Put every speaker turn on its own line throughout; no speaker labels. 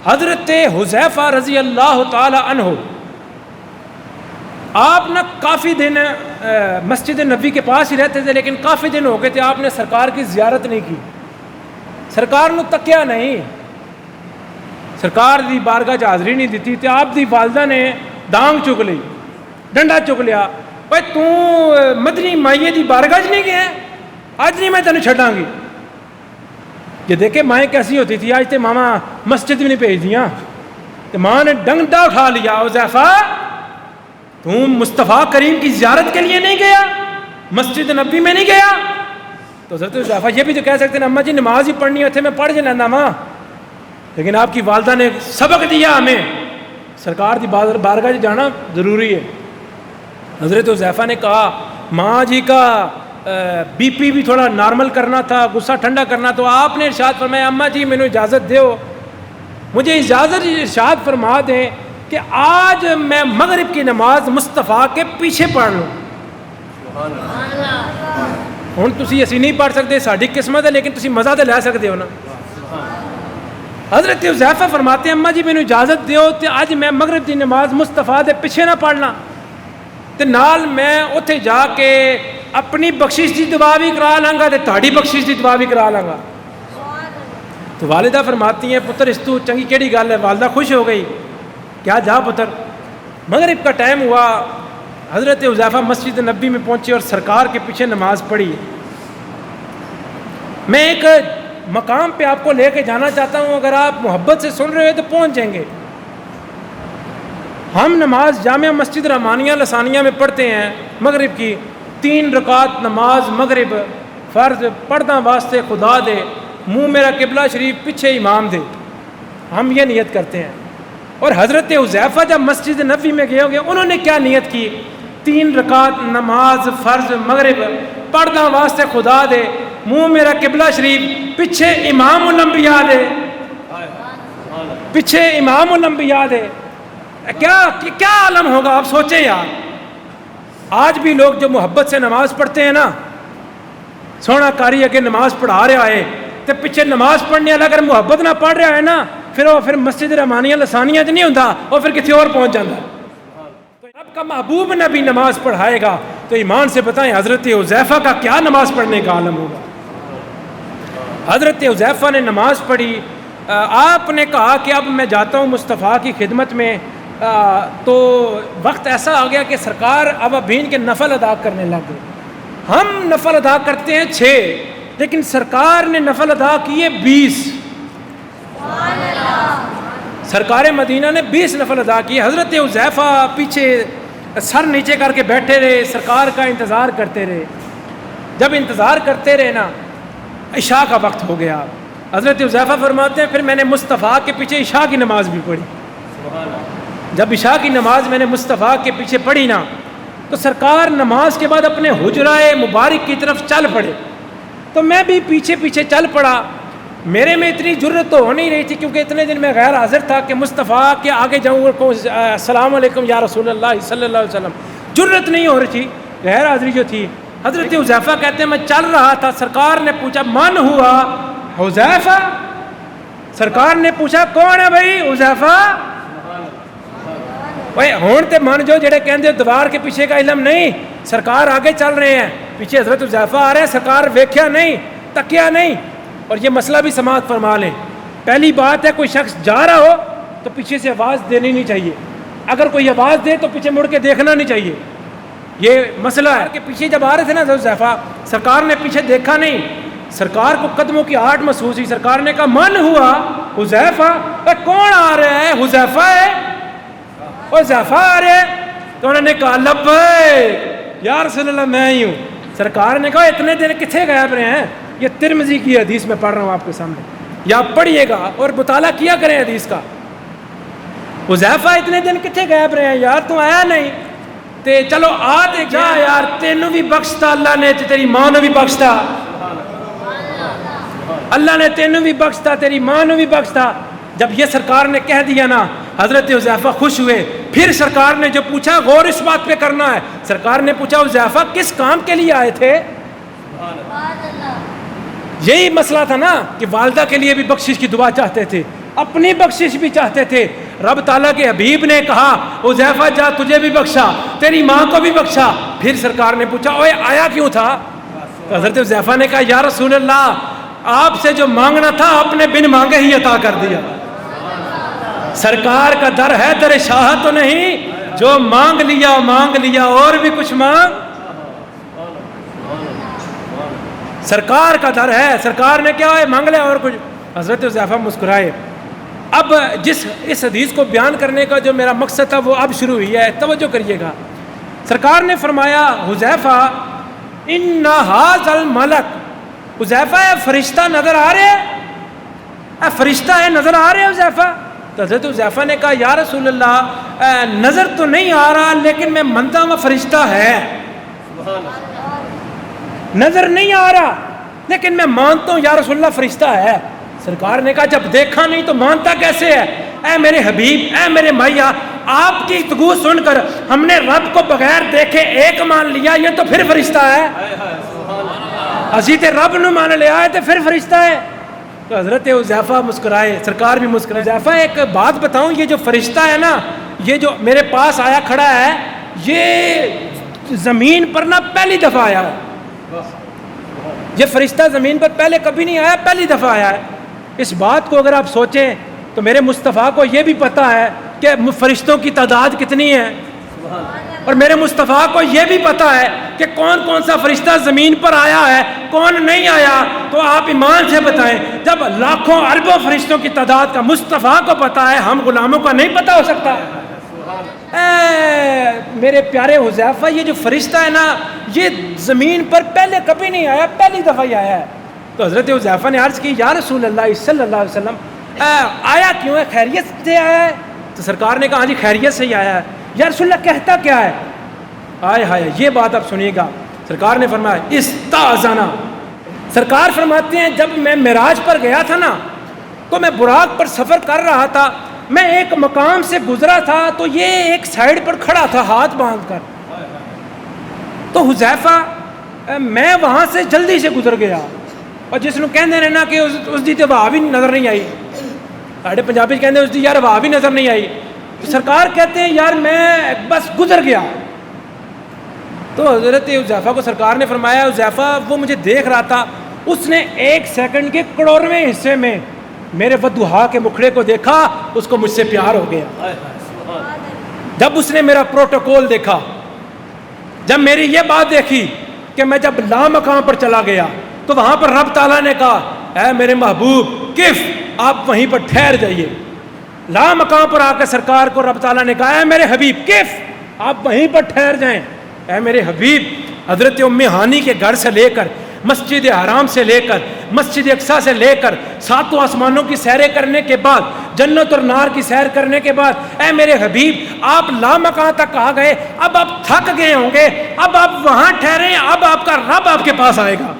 حضرت حذیفہ رضی اللہ تعالی عنہ آپ نہ کافی دن مسجد نبی کے پاس ہی رہتے تھے، لیکن کافی دن ہو گئے تھے آپ نے سرکار کی زیارت نہیں کی، سرکار نے تکیا نہیں، سرکار دی بارگاہ حاضری نہیں دیتی تے آپ دی والدہ نے ڈانگ چک لی، ڈنڈا چک لیا، بھائی تو مدنی مائیے دی بارگاہ نہیں گیا، آج نہیں میں تینوں چھڈاں گی۔ یہ دیکھے مائیں کیسی ہوتی تھی، آج تے ماما مسجد بھی نہیں بھیج دیاں، تو ماں نے ڈنڈا اٹھا لیا، حذیفہ تم مصطفیٰ کریم کی زیارت کے لیے نہیں گیا، مسجد نبی میں نہیں گیا؟ تو حضرت حذیفہ یہ بھی تو کہہ سکتے ہیں اماں جی نماز ہی پڑھنی ہوتی میں پڑھ جانا ماں، لیکن آپ کی والدہ نے سبق دیا ہمیں سرکار کی بارگاہ جانا ضروری ہے۔ حضرت حذیفہ نے کہا ماں جی کا بی پی بھی تھوڑا نارمل کرنا تھا، غصہ ٹھنڈا کرنا، تو آپ نے ارشاد فرمایا اماں جی مینوں اجازت دیو، مجھے اجازت ارشاد فرما دیں کہ آج میں مغرب کی نماز مصطفیٰ کے پیچھے پڑھ لوں۔ ہوں تسی اسی نہیں پڑھ سکتے، ساڈی قسمت ہے، لیکن تسی مزہ تو لے سکتے ہو نا۔ حضرت حذیفہ فرماتے ہیں اماں جی مینوں اجازت دیو تے اج میں مغرب دی نماز مصطفیٰ دے پیچھے نہ پڑھنا، تے نال میں اوتھے جا کے اپنی بخشش دی دعا بھی کرا لاں گا تے تہاڈی بخشش دی دعا بھی کرا لاں گا۔ تو والدہ فرماتی ہیں پتر اس تو چنگی کیڑی گل ہے، والدہ خوش ہو گئی، کیا جا پتر۔ مغرب کا ٹائم ہوا، حضرت حذیفہ مسجد نبی میں پہنچے اور سرکار کے پیچھے نماز پڑھی۔ میں ایک مقام پہ آپ کو لے کے جانا چاہتا ہوں، اگر آپ محبت سے سن رہے ہو تو پہنچ جائیں گے۔ ہم نماز جامعہ مسجد رحمانیہ لسانیہ میں پڑھتے ہیں مغرب کی 3 رکعت نماز مغرب فرض، پڑھنا واسطے خدا دے، منہ میرا قبلہ شریف پیچھے امام دے، ہم یہ نیت کرتے ہیں۔ اور حضرت حذیفہ جب مسجد نبی میں گئے ہو گے انہوں نے کیا نیت کی؟ 3 رکعت نماز فرض مغرب پڑھنا واسطے خدا دے، منہ میرا قبلہ شریف پیچھے امام الانبیاء دے، پیچھے امام الانبیاء دے۔ کیا عالم ہوگا آپ سوچیں یار۔ آج بھی لوگ جو محبت سے نماز پڑھتے ہیں نا، سونا کاری اگر نماز پڑھا رہا ہے تو پیچھے نماز پڑھنے والا اگر محبت نہ پڑھ رہا ہے نا، پھر مسجد رحمانیہ لسانیہ نہیں ہوتا، اور پھر کسی اور پہنچ جاتا ہے۔ رب کا محبوب نبی نماز پڑھائے گا تو ایمان سے بتائیں حضرت حذیفہ کا کیا نماز پڑھنے کا عالم ہوگا۔ حضرت حذیفہ نے نماز پڑھی، آپ نے کہا کہ اب میں جاتا ہوں مصطفیٰ کی خدمت میں، تو وقت ایسا آ گیا کہ سرکار ابابین کے نفل ادا کرنے لگ گئے۔ ہم نفل ادا کرتے ہیں 6، لیکن سرکار نے نفل ادا کیے 20۔ سرکار مدینہ نے 20 نفل ادا کیے۔ حضرت حذیفہ پیچھے سر نیچے کر کے بیٹھے رہے، سرکار کا انتظار کرتے رہے۔ جب انتظار کرتے رہے نا، عشاء کا وقت ہو گیا۔ حضرت حذیفہ فرماتے ہیں پھر میں نے مصطفیٰ کے پیچھے عشاء کی نماز بھی پڑھی۔ جب عشاء کی نماز میں نے مصطفیٰ کے پیچھے پڑھی نا، تو سرکار نماز کے بعد اپنے حجرہ مبارک کی طرف چل پڑے، تو میں بھی پیچھے پیچھے چل پڑا۔ میرے میں اتنی جرت تو ہو نہیں رہی تھی، کیونکہ اتنے دن میں غیر حاضر تھا کہ مصطفیٰ کے آگے جاؤں اور السلام علیکم یا رسول اللہ صلی اللہ علیہ وسلم، جرت نہیں ہو رہی تھی، غیر حاضری جو تھی۔ حضرت حذیفہ کہتے ہیں میں چل رہا تھا، سرکار نے پوچھا من ہوا حذیفہ؟ سرکار نے پوچھا کون ہے بھائی؟ حذیفہ۔ بھائی ہون تے من جو جڑے کہندے دیوار کے پیچھے کا علم نہیں، سرکار آگے چل رہے ہیں، پیچھے حضرت حذیفہ آ رہے ہیں، سرکار ویکھیا نہیں، تکیا نہیں۔ اور یہ مسئلہ بھی سماعت فرما لیں، پہلی بات ہے کوئی شخص جا رہا ہو تو پیچھے سے آواز دینی نہیں چاہیے، اگر کوئی آواز دے تو پیچھے مڑ کے دیکھنا نہیں چاہیے، یہ مسئلہ ہے۔ کہ پیچھے جب آ رہے تھے نا حضرت حذیفہ، سرکار نے پیچھے دیکھا نہیں، سرکار کو قدموں کی آہٹ محسوس ہوئی، سرکار نے کہا من ہوا حذیفہ؟ کون آ رہا ہے؟ حذیفہ ہے؟ حذیفہ آ رہے ہیں؟ تو انہوں نے کہا لبیک یا رسول اللہ میں ہی ہوں۔ سرکار نے کہا اتنے دن کتنے غائب رہے ہیں؟ یہ ترمذی کی حدیث میں پڑھ رہا ہوں آپ کے سامنے، یا پڑھیے گا اور مطالعہ کیا کریں حدیث کا۔ حذیفہ اتنے دن کتنے غائب رہے ہیں یار، تو آیا نہیں؟ تے چلو آ تے جا یار، تینوں بھی بخشتا اللہ نے، تیری ماں نے بھی بخشتا، اللہ نے تینوں بھی بخشتا، تیری ماں نے بھی بخشتا۔ جب یہ سرکار نے کہہ دیا نا، حضرت حذیفہ خوش ہوئے۔ پھر سرکار نے جو پوچھا غور اس بات پہ کرنا ہے، سرکار نے پوچھا حذیفہ کس کام کے لیے آئے تھے؟ یہی مسئلہ تھا نا کہ والدہ کے لیے بھی بخشش کی دعا چاہتے تھے، اپنی بخشش بھی چاہتے تھے. رب تعالیٰ کے حبیب نے کہا حذیفہ جا تجھے بھی بخشا, تیری ماں کو بھی بخشا. پھر سرکار نے پوچھا اوے آیا کیوں تھا؟ تو حضرت حذیفہ نے کہا یا رسول اللہ آپ سے جو مانگنا تھا آپ نے بن مانگے ہی عطا کر دیا. سرکار کا در ہے در شاہ تو نہیں, جو مانگ لیا اور بھی کچھ مانگ. سرکار کا در ہے, سرکار نے کیا ہے مانگ لیا اور کچھ. حضرت حذیفہ مسکرائے. اب اس حدیث کو بیان کرنے کا جو میرا مقصد تھا وہ اب شروع ہوئی ہے, توجہ کریے گا. سرکار نے فرمایا حذیفہ ان ھذا الملک, حذیفہ فرشتہ نظر آ رہے ہے, فرشتہ ہے نظر آ رہے ہے حذیفہ؟ تو حضرت حذیفہ نے کہا یا رسول اللہ نظر تو نہیں آ رہا لیکن میں مانتا ہوں فرشتہ ہے. نظر نہیں آ رہا لیکن میں مانتا ہوں یا رسول اللہ فرشتہ ہے. سرکار نے کہا جب دیکھا نہیں تو مانتا کیسے ہے؟ اے میرے حبیب, اے میرے مائیا, آپ کی گفتگو سن کر ہم نے رب کو بغیر دیکھے ایک مان لیا, یہ تو پھر فرشتہ ہے. اسی تے رب نو مان لیا ہے تو پھر فرشتہ ہے. تو حضرت حذیفہ مسکرائے, سرکار بھی مسکرائے. حذیفہ ایک بات بتاؤں, یہ جو فرشتہ ہے نا, یہ جو میرے پاس آیا کھڑا ہے, یہ زمین پر نا پہلی دفعہ آیا ہے. یہ فرشتہ زمین پر پہلے کبھی نہیں آیا, پہلی دفعہ آیا ہے. اس بات کو اگر آپ سوچیں تو میرے مصطفیٰ کو یہ بھی پتہ ہے کہ فرشتوں کی تعداد کتنی ہے, اور میرے مصطفیٰ کو یہ بھی پتہ ہے کہ کون کون سا فرشتہ زمین پر آیا ہے کون نہیں آیا. تو آپ ایمان سے بتائیں, جب لاکھوں اربوں فرشتوں کی تعداد کا مصطفیٰ کو پتہ ہے, ہم غلاموں کا نہیں پتہ ہو سکتا؟ میرے پیارے حذیفہ, یہ جو فرشتہ ہے نا یہ زمین پر پہلے کبھی نہیں آیا, پہلی دفعہ ہی آیا ہے. تو حضرت حذیفہ نے عرض کی یا رسول اللہ صلی اللہ علیہ وسلم آیا کیوں ہے, خیریت سے آیا ہے؟ تو سرکار نے کہا ہاں جی خیریت سے ہی آیا ہے. یا رسول اللہ کہتا کیا ہے؟ آئے ہائے, یہ بات آپ سنیے گا. سرکار نے فرمایا استاذنا. سرکار فرماتے ہیں جب میں معراج پر گیا تھا نا تو میں براق پر سفر کر رہا تھا, میں ایک مقام سے گزرا تھا تو یہ ایک سائڈ پر کھڑا تھا ہاتھ باندھ کر. تو حذیفہ میں وہاں سے جلدی سے گزر گیا, اور جس نے کہندے نے نا کہ اس دی تے واہ بھی نظر نہیں آئی, ساڈے پنجابی کہندے اس دی یار واہ بھی نظر نہیں آئی. تو سرکار کہتے ہیں یار میں بس گزر گیا. تو حضرت حذیفہ کو سرکار نے فرمایا حذیفہ وہ مجھے دیکھ رہا تھا, اس نے 1 سیکنڈ کے کروڑویں حصے میں میرے ودوہا کے مکھڑے کو دیکھا, اس کو مجھ سے پیار ہو گیا. جب اس نے میرا پروٹوکول دیکھا, جب میری یہ بات دیکھی کہ میں جب لامکان پر چلا گیا تو وہاں پر رب تعالیٰ نے کہا اے میرے محبوب کف آپ وہیں پر ٹھہر جائیے. لامکان پر آ کے سرکار کو رب تعالیٰ نے کہا اے میرے حبیب کف آپ وہیں پر ٹھہر جائیں. اے میرے حبیب, حضرت ام ہانی کے گھر سے لے کر مسجد حرام سے لے کر مسجد اقصیٰ سے لے کر 7 آسمانوں کی سیریں کرنے کے بعد, جنت اور نار کی سیر کرنے کے بعد, اے میرے حبیب آپ لامکان تک آ گئے, اب آپ تھک گئے ہوں گے, اب آپ وہاں ٹھہریں, اب آپ کا رب آپ کے پاس آئے گا.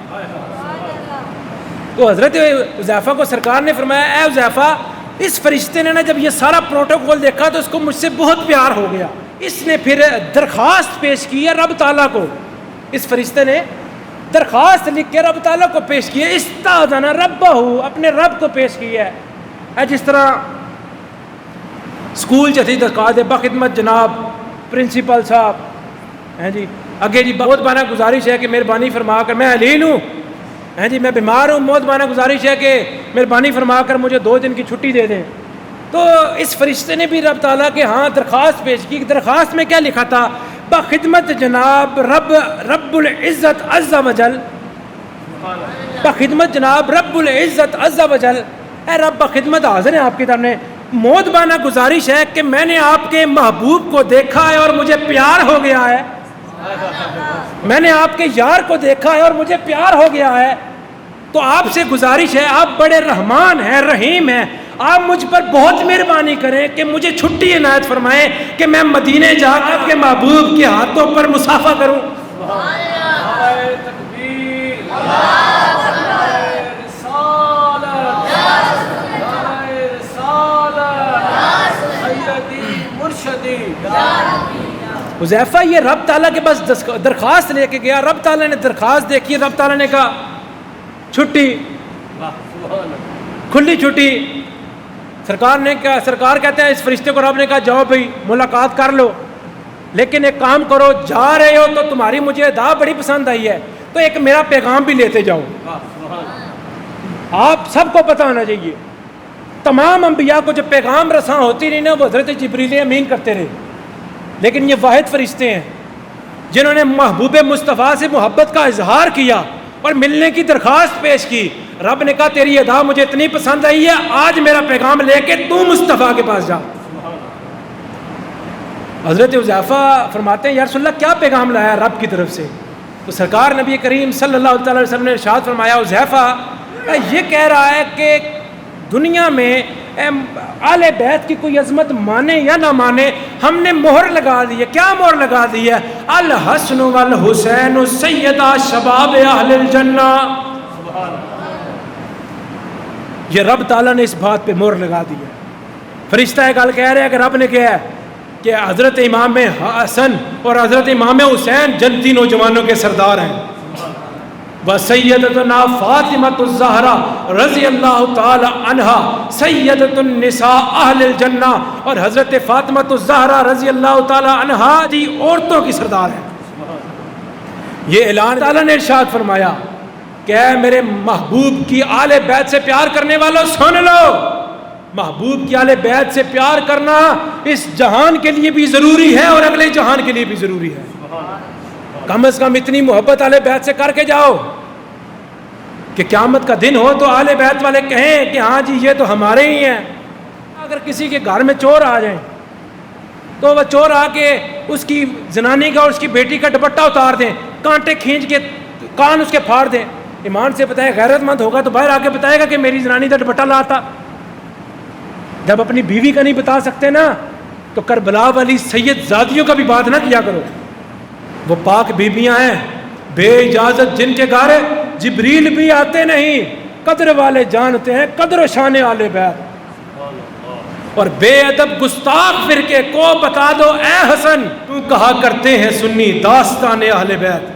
تو حضرت حذیفہ کو سرکار نے فرمایا اے حذیفہ, اس فرشتے نے نا جب یہ سارا پروٹوکول دیکھا تو اس کو مجھ سے بہت پیار ہو گیا. اس نے پھر درخواست پیش کی ہے رب تعالیٰ کو, اس فرشتے نے درخواست لکھ کے رب تعالیٰ کو پیش کی ہے, استاذنا ربہ, اپنے رب کو پیش کی ہے. جس طرح اسکول چی درخواست ہے بخدمت جناب پرنسپل صاحب, ہیں جی اگے جی بہت بانا گزارش ہے کہ مہربانی فرما کر, میں علیل ہوں, ہیں جی میں بیمار ہوں, بہت بانا گزارش ہے کہ مہربانی فرما کر مجھے 2 دن کی چھٹی دے دیں. تو اس فرشتے نے بھی رب تعالیٰ کے ہاں درخواست پیش کی. درخواست میں کیا لکھا تھا؟ بخدمت جناب رب العزت عز و جل, بخدمت جناب رب العزت عز و جل, اے رب بخدمت حاضر ہیں آپ کی طرف. موت بانا گزارش ہے کہ میں نے آپ کے محبوب کو دیکھا ہے اور مجھے پیار ہو گیا ہے, میں نے آپ کے یار کو دیکھا ہے اور مجھے پیار ہو گیا ہے. تو آپ سے گزارش ہے, آپ بڑے رحمان ہیں رحیم ہیں, آپ مجھ پر بہت مہربانی کریں کہ مجھے چھٹی عنایت فرمائیں کہ میں مدینے جا کر آپ کے محبوب کے ہاتھوں پر مصافحہ کروں. حذیفہ یہ رب تعالیٰ کے پاس درخواست لے کے گیا, رب تعالیٰ نے درخواست دیکھی, رب تعالیٰ نے کہا چھٹی, کھلی چھٹی. سرکار کہتے ہیں اس فرشتے کو رب نے کہا جاؤ بھائی ملاقات کر لو، لیکن ایک کام کرو، جا رہے ہو تو تمہاری مجھے ادا بڑی پسند آئی ہے تو ایک میرا پیغام بھی لیتے جاؤ۔ آپ سب کو پتہ ہونا چاہیے تمام انبیاء کو جب پیغام رساں ہوتی رہی نا وہ حضرت جبریل امین کرتے رہے، لیکن یہ واحد فرشتے ہیں جنہوں نے محبوب مصطفیٰ سے محبت کا اظہار کیا اور ملنے کی درخواست پیش کی۔ رب نے کہا تیری ادا مجھے اتنی پسند آئی ہے، آج میرا پیغام لے کے تو مصطفیٰ کے پاس جا۔ حضرت حذیفہ فرماتے ہیں یا رسول اللہ کیا پیغام لایا رب کی طرف سے؟ تو سرکار نبی کریم صلی اللہ تعالی وسلم نے ارشاد فرمایا حذیفہ یہ کہہ رہا ہے کہ دنیا میں اہل بیت کی کوئی عظمت مانے یا نہ مانے، ہم نے مہر لگا دی ہے۔ کیا مہر لگا دی ہے؟ الحسن والحسین سیدا شباب اہل الجنہ۔ یہ رب تعالیٰ نے اس بات پہ مہر لگا دی ہے۔ فرشتہ گل کہہ رہے ہیں کہ رب نے کہا ہے کہ حضرت امام حسن اور حضرت امام حسین جنتی نوجوانوں کے سردار ہیں۔ وسیدتنا فاطمۃ الزہرا رضی اللہ تعالی عنہا سیدۃ النساء اہل الجنہ، اور حضرت فاطمۃ الزہرا رضی اللہ تعالی عنہا جی عورتوں کی سردار ہیں۔ یہ اعلان تعالیٰ نے ارشاد فرمایا کہ اے میرے محبوب کی آل بیت سے پیار کرنے والوں سن لو، محبوب کی آل بیت سے پیار کرنا اس جہان کے لیے بھی ضروری ہے اور اگلے جہان کے لیے بھی ضروری ہے۔ کم از کم اتنی محبت آل بیت سے کر کے جاؤ کہ قیامت کا دن ہو تو آل بیت والے کہیں کہ ہاں جی یہ تو ہمارے ہی ہیں۔ اگر کسی کے گھر میں چور آ جائیں تو وہ چور آ کے اس کی زنانی کا اور اس کی بیٹی کا دوپٹہ اتار دیں، کانٹے کھینچ کے کان اس کے پھاڑ دیں، ایمان سے بتائے غیرت مند ہوگا تو باہر آ کے بتائے گا کہ میری زنانی کا دوپٹہ لاتا۔ جب اپنی بیوی کا نہیں بتا سکتے نا تو کربلا والی سید زادیوں کا بھی بات نہ کیا کرو۔ وہ پاک بیویاں ہیں بے اجازت جن کے گھر جبریل بھی آتے نہیں، قدر والے جانتے ہیں قدر و شان آل بیت۔ اور بے ادب گستاخ فرقے کو بتا دو اے حسن تو کہا کرتے ہیں سنی داستان اہل بیت۔